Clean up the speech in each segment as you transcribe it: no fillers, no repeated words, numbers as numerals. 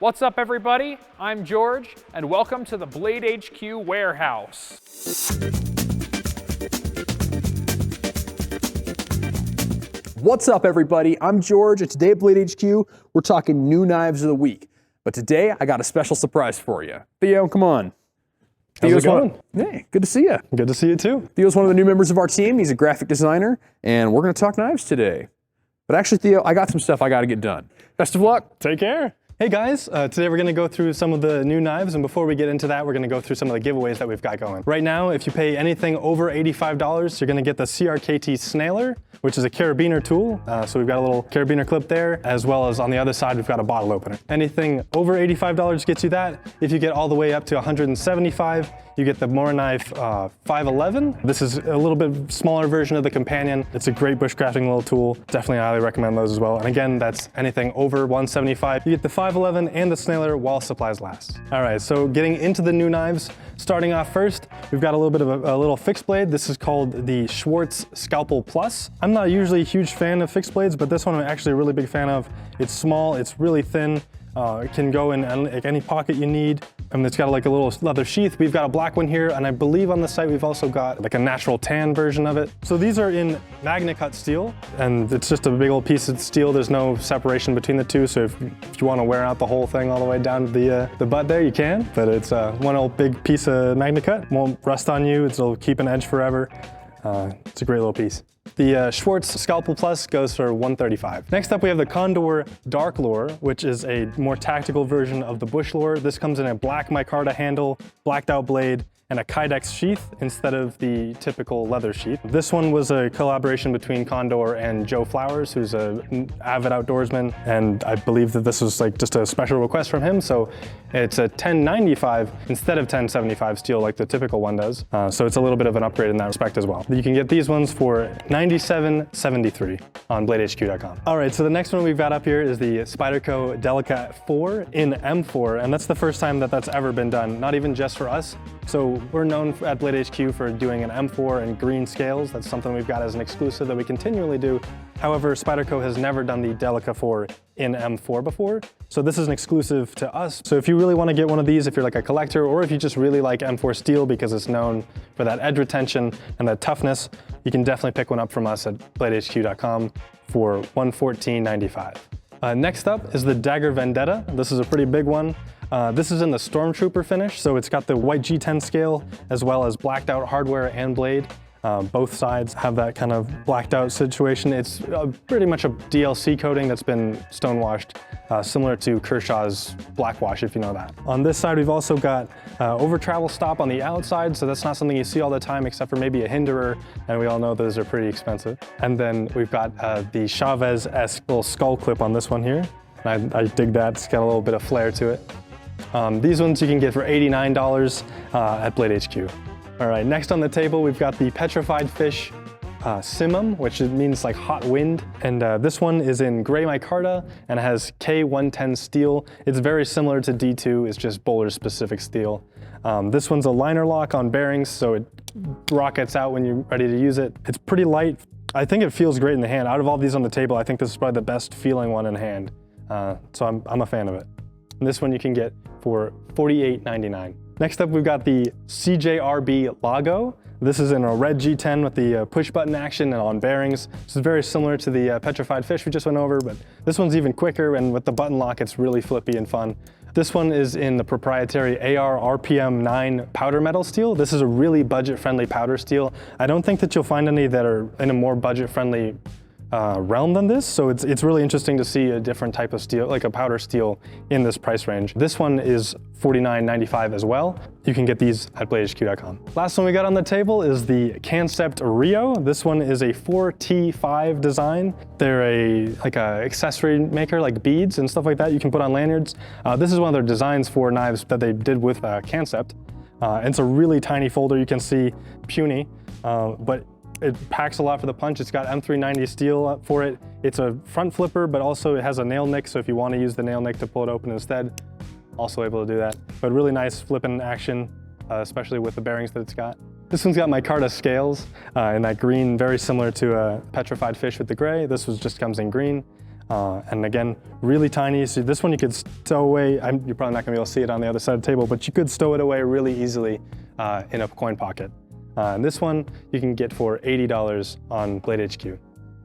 What's up, everybody? I'm George, and welcome to the Blade HQ warehouse. What's up, everybody? I'm George, and today at Blade HQ, we're talking new knives of the week. But today, I got a special surprise for you. Theo, come on. How's it going? Hey, good to see you. Good to see you too. Theo's one of the new members of our team. He's a graphic designer, and we're going to talk knives today. But actually, Theo, I got some stuff I got to get done. Best of luck. Take care. Hey guys, today we're going to go through some of the new knives, and before we get into that, we're going to go through some of the giveaways that we've got going. Right now, if you pay anything over $85, you're going to get the CRKT Snailor, which is a carabiner tool. So we've got a little carabiner clip there, as well as on the other side, we've got a bottle opener. Anything over $85 gets you that. If you get all the way up to $175, you get the Morakniv 511. This is a little bit smaller version of the companion. It's a great bushcrafting little tool. Definitely highly recommend those as well. And again, that's anything over $175. You get the 511 and the Snailor while supplies last. All right, so getting into the new knives. Starting off first, we've got a little bit of a little fixed blade. This is called the Schwarz Scalpel Plus. I'm not usually a huge fan of fixed blades, but this one I'm actually a really big fan of. It's small, it's really thin. It can go in any pocket you need, and it's got like a little leather sheath. We've got a black one here, and I believe on the site we've also got like a natural tan version of it. So these are in Magna Cut steel, and it's just a big old piece of steel. There's no separation between the two, so if you want to wear out the whole thing all the way down to the butt there, you can. But it's one old big piece of Magna Cut. Won't rust on you. It'll keep an edge forever. It's a great little piece. The Schwarz Scalpel Plus goes for $135. Next up, we have the Condor Darklore, which is a more tactical version of the Bushlore. This comes in a black micarta handle, blacked out blade, and a Kydex sheath instead of the typical leather sheath. This one was a collaboration between Condor and Joe Flowers, who's an avid outdoorsman, and I believe that this was like just a special request from him, so it's a 1095 instead of 1075 steel like the typical one does. So it's a little bit of an upgrade in that respect as well. You can get these ones for $97.73 on bladehq.com. All right, so the next one we've got up here is the Spyderco Delica 4 in M4, and that's the first time that that's ever been done, not even just for us. So we're known at Blade HQ for doing an M4 and green scales. That's something we've got as an exclusive that we continually do. However, Spyderco has never done the Delica 4 in M4 before, so this is an exclusive to us. So if you really want to get one of these, if you're like a collector, or if you just really like M4 steel because it's known for that edge retention and that toughness, you can definitely pick one up from us at bladehq.com for $114.95. Next up is the Daggerr Vendetta. This is a pretty big one. This is in the Stormtrooper finish, so it's got the white G10 scale as well as blacked out hardware and blade. Both sides have that kind of blacked out situation. It's pretty much a DLC coating that's been stonewashed, similar to Kershaw's blackwash, if you know that. On this side, we've also got over travel stop on the outside, so that's not something you see all the time except for maybe a hinderer, and we all know those are pretty expensive. And then we've got the Chavez-esque little skull clip on this one here. I dig that, it's got a little bit of flair to it. These ones you can get for $89 at Blade HQ. All right, next on the table, we've got the Petrified Fish Simum, which means like hot wind. And this one is in gray micarta and has K110 steel. It's very similar to D2, it's just Bowler specific steel. This one's a liner lock on bearings, so it rockets out when you're ready to use it. It's pretty light. I think it feels great in the hand. Out of all these on the table, I think this is probably the best feeling one in hand. So I'm a fan of it. And this one you can get for $48.99. Next up, we've got the CRJB Lago. This is in a red G10 with the push button action and on bearings. This is very similar to the Petrified Fish we just went over, but this one's even quicker, and with the button lock, it's really flippy and fun. This one is in the proprietary AR RPM 9 powder metal steel. This is a really budget-friendly powder steel. I don't think that you'll find any that are in a more budget-friendly realm than this, so it's really interesting to see a different type of steel, like a powder steel, in this price range. This one is $49.95 as well. You can get these at bladehq.com. Last one we got on the table is the Kansept Rio. This one is a 4T5 design. They're like a accessory maker, like beads and stuff like that you can put on lanyards. This is one of their designs for knives that they did with Kansept. It's a really tiny folder, you can see, puny, but it packs a lot for the punch. It's got M390 steel for it. It's a front flipper, but also it has a nail nick, so if you want to use the nail nick to pull it open instead, also able to do that. But really nice flipping action, especially with the bearings that it's got. This one's got micarta scales in that green, very similar to a Petrified Fish with the gray. This just comes in green. And again, really tiny. So this one you could stow away. You're probably not gonna be able to see it on the other side of the table, but you could stow it away really easily in a coin pocket. And this one you can get for $80 on Blade HQ.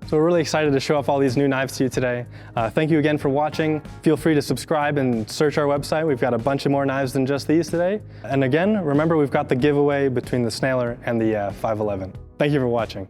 So we're really excited to show off all these new knives to you today. Thank you again for watching. Feel free to subscribe and search our website. We've got a bunch of more knives than just these today. And again, remember we've got the giveaway between the Snailor and the 511. Thank you for watching.